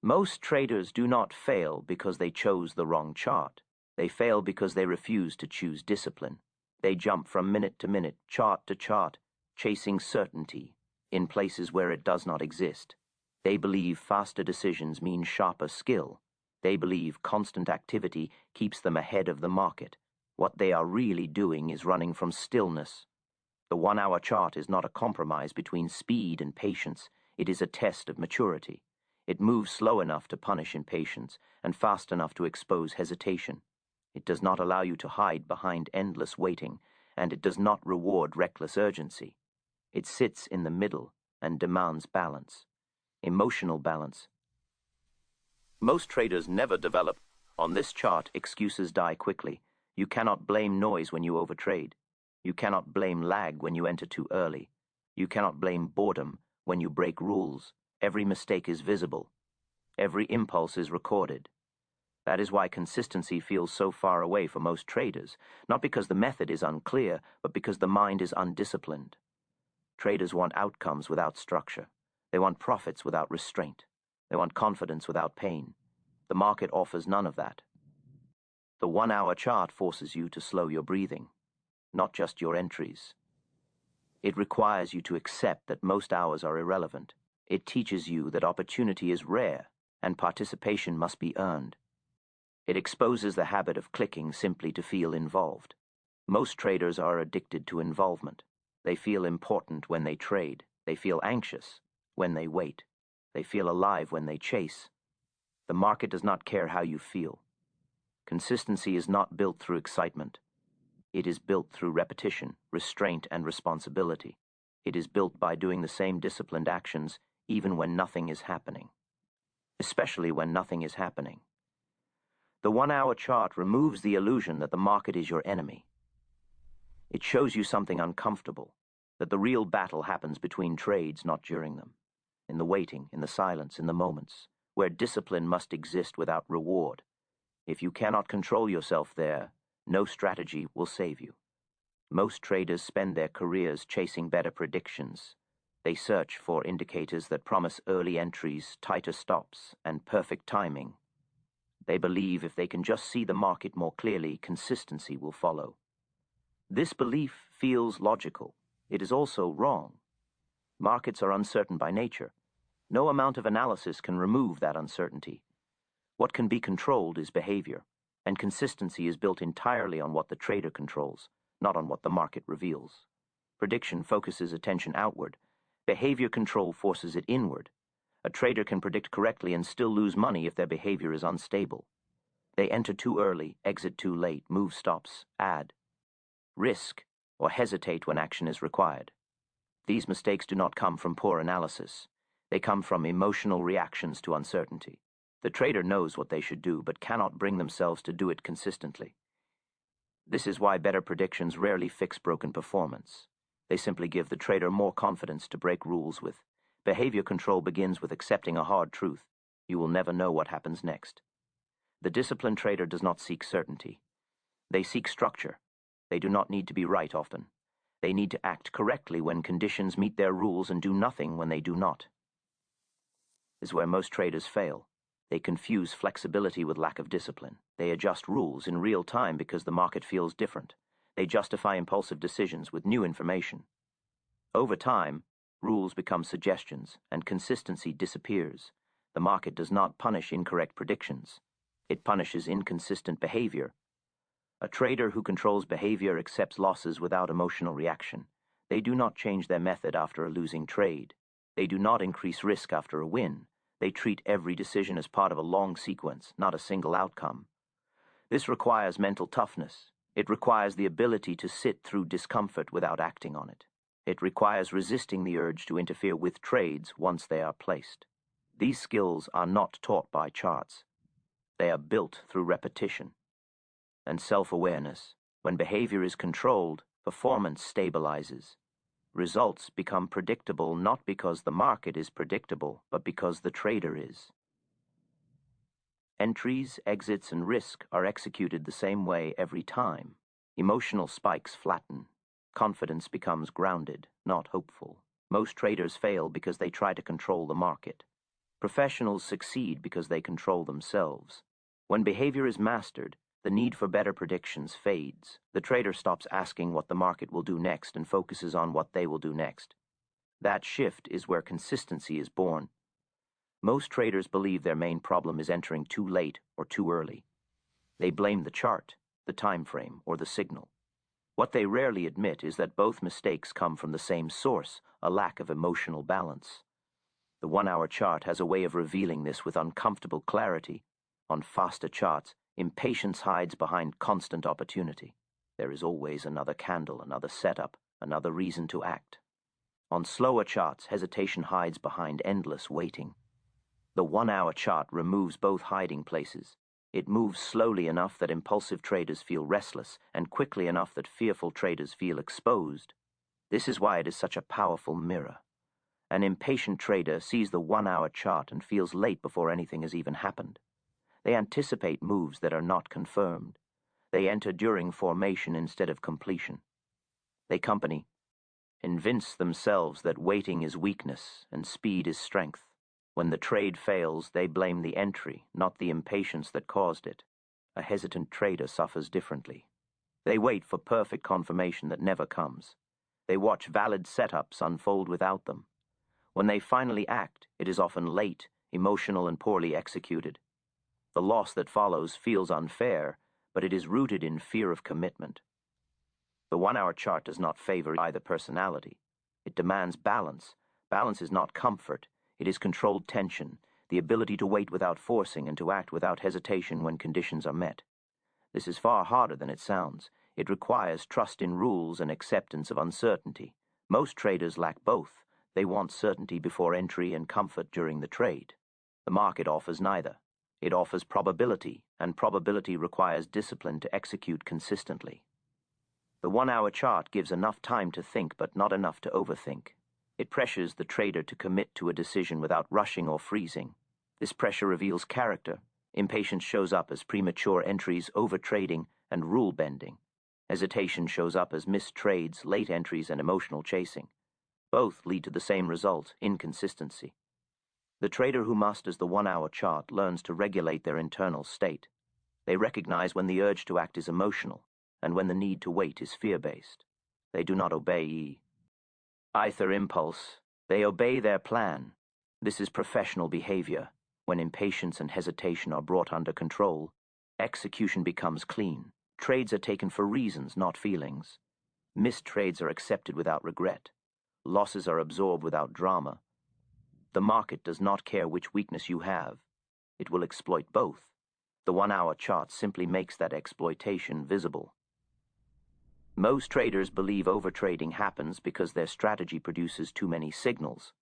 Most traders do not fail because they chose the wrong chart. They fail because they refuse to choose discipline. They jump from minute to minute, chart to chart, chasing certainty in places where it does not exist. They believe faster decisions mean sharper skill. They believe constant activity keeps them ahead of the market. What they are really doing is running from stillness. The 1-hour chart is not a compromise between speed and patience. It is a test of maturity. It moves slow enough to punish impatience and fast enough to expose hesitation. It does not allow you to hide behind endless waiting, and it does not reward reckless urgency. It sits in the middle and demands balance. Emotional balance. Most traders never develop. On this chart, excuses die quickly. You cannot blame noise when you overtrade. You cannot blame lag when you enter too early. You cannot blame boredom when you break rules. Every mistake is visible. Every impulse is recorded. That is why consistency feels so far away for most traders, not because the method is unclear, but because the mind is undisciplined. Traders want outcomes without structure. They want profits without restraint. They want confidence without pain. The market offers none of that. The 1-hour chart forces you to slow your breathing, not just your entries. It requires you to accept that most hours are irrelevant. It teaches you that opportunity is rare and participation must be earned. It exposes the habit of clicking simply to feel involved. Most traders are addicted to involvement. They feel important when they trade. They feel anxious when they wait. They feel alive when they chase. The market does not care how you feel. Consistency is not built through excitement. It is built through repetition, restraint, and responsibility. It is built by doing the same disciplined actions even when nothing is happening. Especially when nothing is happening. The 1-hour chart removes the illusion that the market is your enemy. It shows you something uncomfortable, that the real battle happens between trades, not during them, in the waiting, in the silence, in the moments, where discipline must exist without reward. If you cannot control yourself there, no strategy will save you. Most traders spend their careers chasing better predictions. They search for indicators that promise early entries, tighter stops, and perfect timing. They believe if they can just see the market more clearly, consistency will follow. This belief feels logical. It is also wrong. Markets are uncertain by nature. No amount of analysis can remove that uncertainty. What can be controlled is behavior, and consistency is built entirely on what the trader controls, not on what the market reveals. Prediction focuses attention outward. Behavior control forces it inward. A trader can predict correctly and still lose money if their behavior is unstable. They enter too early, exit too late, move stops, add, risk, or hesitate when action is required. These mistakes do not come from poor analysis. They come from emotional reactions to uncertainty. The trader knows what they should do, but cannot bring themselves to do it consistently. This is why better predictions rarely fix broken performance. They simply give the trader more confidence to break rules with. Behavior control begins with accepting a hard truth. You will never know what happens next. The disciplined trader does not seek certainty. They seek structure. They do not need to be right often. They need to act correctly when conditions meet their rules and do nothing when they do not. This is where most traders fail. They confuse flexibility with lack of discipline. They adjust rules in real time because the market feels different. They justify impulsive decisions with new information. Over time, rules become suggestions, and consistency disappears. The market does not punish incorrect predictions. It punishes inconsistent behavior. A trader who controls behavior accepts losses without emotional reaction. They do not change their method after a losing trade. They do not increase risk after a win. They treat every decision as part of a long sequence, not a single outcome. This requires mental toughness. It requires the ability to sit through discomfort without acting on it. It requires resisting the urge to interfere with trades once they are placed. These skills are not taught by charts. They are built through repetition and self-awareness. When behavior is controlled, performance stabilizes. Results become predictable not because the market is predictable, but because the trader is. Entries, exits, and risk are executed the same way every time. Emotional spikes flatten. Confidence becomes grounded, not hopeful. Most traders fail because they try to control the market. Professionals succeed because they control themselves. When behavior is mastered, the need for better predictions fades. The trader stops asking what the market will do next and focuses on what they will do next. That shift is where consistency is born. Most traders believe their main problem is entering too late or too early. They blame the chart, the time frame, or the signal. What they rarely admit is that both mistakes come from the same source, a lack of emotional balance. The 1-hour chart has a way of revealing this with uncomfortable clarity. On faster charts, impatience hides behind constant opportunity. There is always another candle, another setup, another reason to act. On slower charts, hesitation hides behind endless waiting. The 1-hour chart removes both hiding places. It moves slowly enough that impulsive traders feel restless, and quickly enough that fearful traders feel exposed. This is why it is such a powerful mirror. An impatient trader sees the 1-hour chart and feels late before anything has even happened. They anticipate moves that are not confirmed. They enter during formation instead of completion. They convince themselves that waiting is weakness and speed is strength. When the trade fails, they blame the entry, not the impatience that caused it. A hesitant trader suffers differently. They wait for perfect confirmation that never comes. They watch valid setups unfold without them. When they finally act, it is often late, emotional, and poorly executed. The loss that follows feels unfair, but it is rooted in fear of commitment. The 1-hour chart does not favor either personality. It demands balance. Balance is not comfort. It is controlled tension, the ability to wait without forcing and to act without hesitation when conditions are met. This is far harder than it sounds. It requires trust in rules and acceptance of uncertainty. Most traders lack both. They want certainty before entry and comfort during the trade. The market offers neither. It offers probability, and probability requires discipline to execute consistently. The 1-hour chart gives enough time to think, but not enough to overthink. It pressures the trader to commit to a decision without rushing or freezing. This pressure reveals character. Impatience shows up as premature entries, overtrading, and rule bending. Hesitation shows up as missed trades, late entries, and emotional chasing. Both lead to the same result, inconsistency. The trader who masters the 1-hour chart learns to regulate their internal state. They recognize when the urge to act is emotional, and when the need to wait is fear-based. They do not obey either impulse. They obey their plan. This is professional behavior. When impatience and hesitation are brought under control, execution becomes clean. Trades are taken for reasons, not feelings. Missed trades are accepted without regret. Losses are absorbed without drama. The market does not care which weakness you have. It will exploit both. The 1-hour chart simply makes that exploitation visible. Most traders believe overtrading happens because their strategy produces too many signals.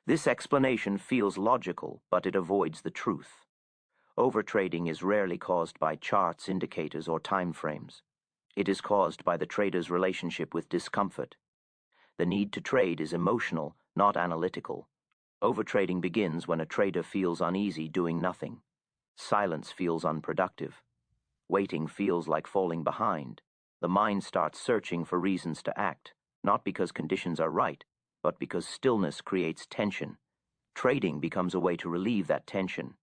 This explanation feels logical, but it avoids the truth. Overtrading is rarely caused by charts, indicators, or time frames. It is caused by the trader's relationship with discomfort. The need to trade is emotional, not analytical. Overtrading begins when a trader feels uneasy doing nothing. Silence feels unproductive. Waiting feels like falling behind. The mind starts searching for reasons to act, not because conditions are right, but because stillness creates tension. Trading becomes a way to relieve that tension.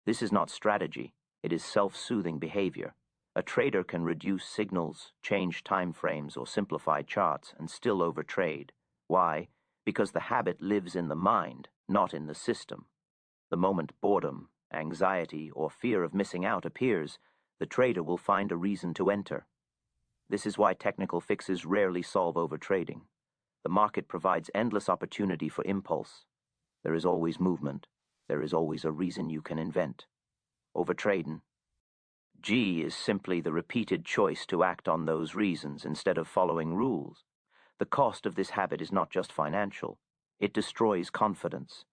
This is not strategy, it is self-soothing behavior. A trader can reduce signals, change time frames, or simplify charts and still overtrade. Why? Because the habit lives in the mind, not in the system. The moment boredom, anxiety, or fear of missing out appears, the trader will find a reason to enter. This is why technical fixes rarely solve overtrading. The market provides endless opportunity for impulse. There is always movement. There is always a reason you can invent. Overtrading. G is simply the repeated choice to act on those reasons instead of following rules. The cost of this habit is not just financial. It destroys confidence.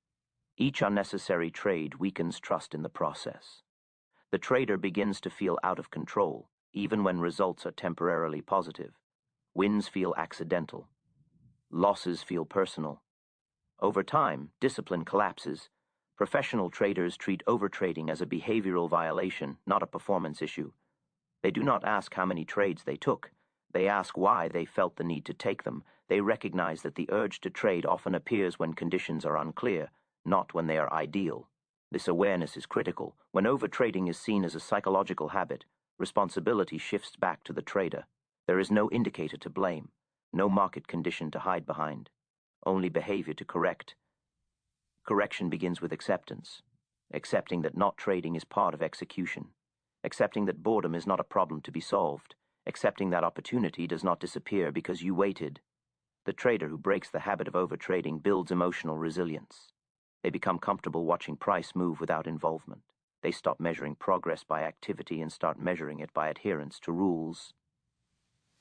Each unnecessary trade weakens trust in the process. The trader begins to feel out of control, even when results are temporarily positive. Wins feel accidental. Losses feel personal. Over time, discipline collapses. Professional traders treat overtrading as a behavioral violation, not a performance issue. They do not ask how many trades they took. They ask why they felt the need to take them. They recognize that the urge to trade often appears when conditions are unclear, not when they are ideal. This awareness is critical. When overtrading is seen as a psychological habit, responsibility shifts back to the trader. There is no indicator to blame, no market condition to hide behind, only behavior to correct. Correction begins with acceptance, accepting that not trading is part of execution, accepting that boredom is not a problem to be solved, accepting that opportunity does not disappear because you waited. The trader who breaks the habit of overtrading builds emotional resilience. They become comfortable watching price move without involvement. They stop measuring progress by activity and start measuring it by adherence to rules.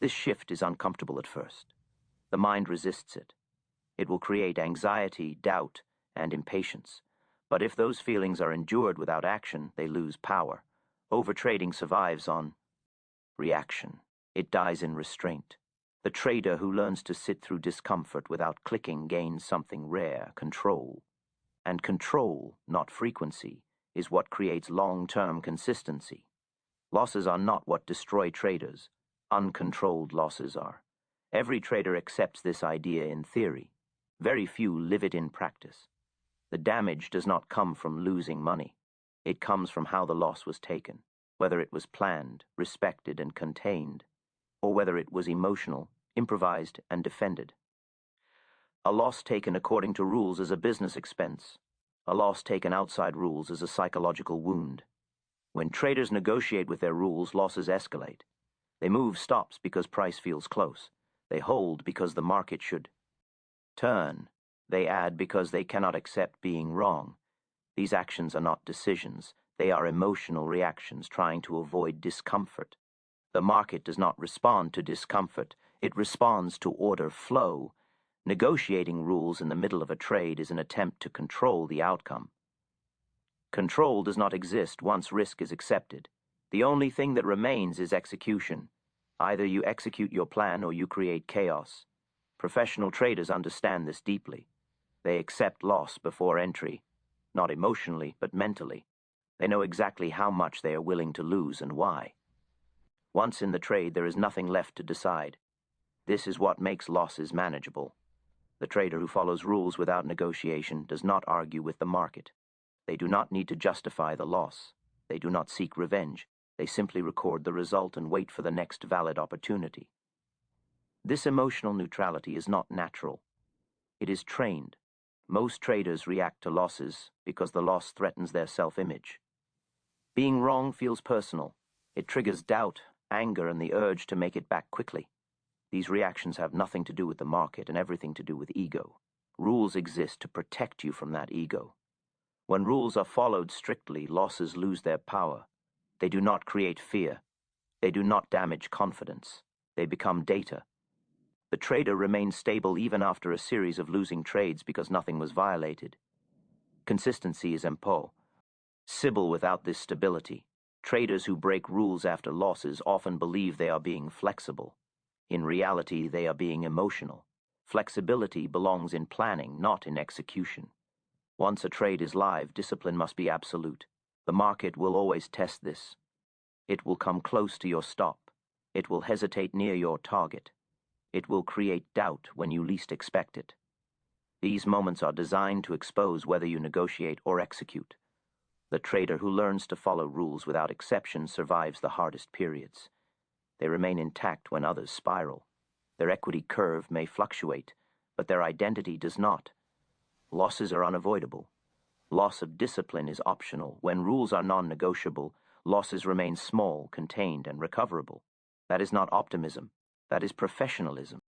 This shift is uncomfortable at first. The mind resists it. It will create anxiety, doubt, and impatience. But if those feelings are endured without action, they lose power. Overtrading survives on reaction. It dies in restraint. The trader who learns to sit through discomfort without clicking gains something rare, control. And control, not frequency, is what creates long-term consistency. Losses are not what destroy traders. Uncontrolled losses are. Every trader accepts this idea in theory. Very few live it in practice. The damage does not come from losing money. It comes from how the loss was taken, whether it was planned, respected, and contained, or whether it was emotional, improvised, and defended. A loss taken according to rules is a business expense. A loss taken outside rules is a psychological wound. When traders negotiate with their rules, losses escalate. They move stops because price feels close. They hold because the market should turn. They add because they cannot accept being wrong. These actions are not decisions. They are emotional reactions trying to avoid discomfort. The market does not respond to discomfort. It responds to order flow. Negotiating rules in the middle of a trade is an attempt to control the outcome. Control does not exist once risk is accepted. The only thing that remains is execution. Either you execute your plan or you create chaos. Professional traders understand this deeply. They accept loss before entry, not emotionally, but mentally. They know exactly how much they are willing to lose and why. Once in the trade, there is nothing left to decide. This is what makes losses manageable. The trader who follows rules without negotiation does not argue with the market. They do not need to justify the loss. They do not seek revenge. They simply record the result and wait for the next valid opportunity. This emotional neutrality is not natural. It is trained. Most traders react to losses because the loss threatens their self-image. Being wrong feels personal. It triggers doubt, anger, and the urge to make it back quickly. These reactions have nothing to do with the market and everything to do with ego. Rules exist to protect you from that ego. When rules are followed strictly, losses lose their power. They do not create fear. They do not damage confidence. They become data. The trader remains stable even after a series of losing trades because nothing was violated. Consistency is impossible without this stability. Traders who break rules after losses often believe they are being flexible. In reality, they are being emotional. Flexibility belongs in planning, not in execution. Once a trade is live, discipline must be absolute. The market will always test this. It will come close to your stop. It will hesitate near your target. It will create doubt when you least expect it. These moments are designed to expose whether you negotiate or execute. The trader who learns to follow rules without exception survives the hardest periods. They remain intact when others spiral. Their equity curve may fluctuate, but their identity does not. Losses are unavoidable. Loss of discipline is optional. When rules are non-negotiable, losses remain small, contained, and recoverable. That is not optimism. That is professionalism.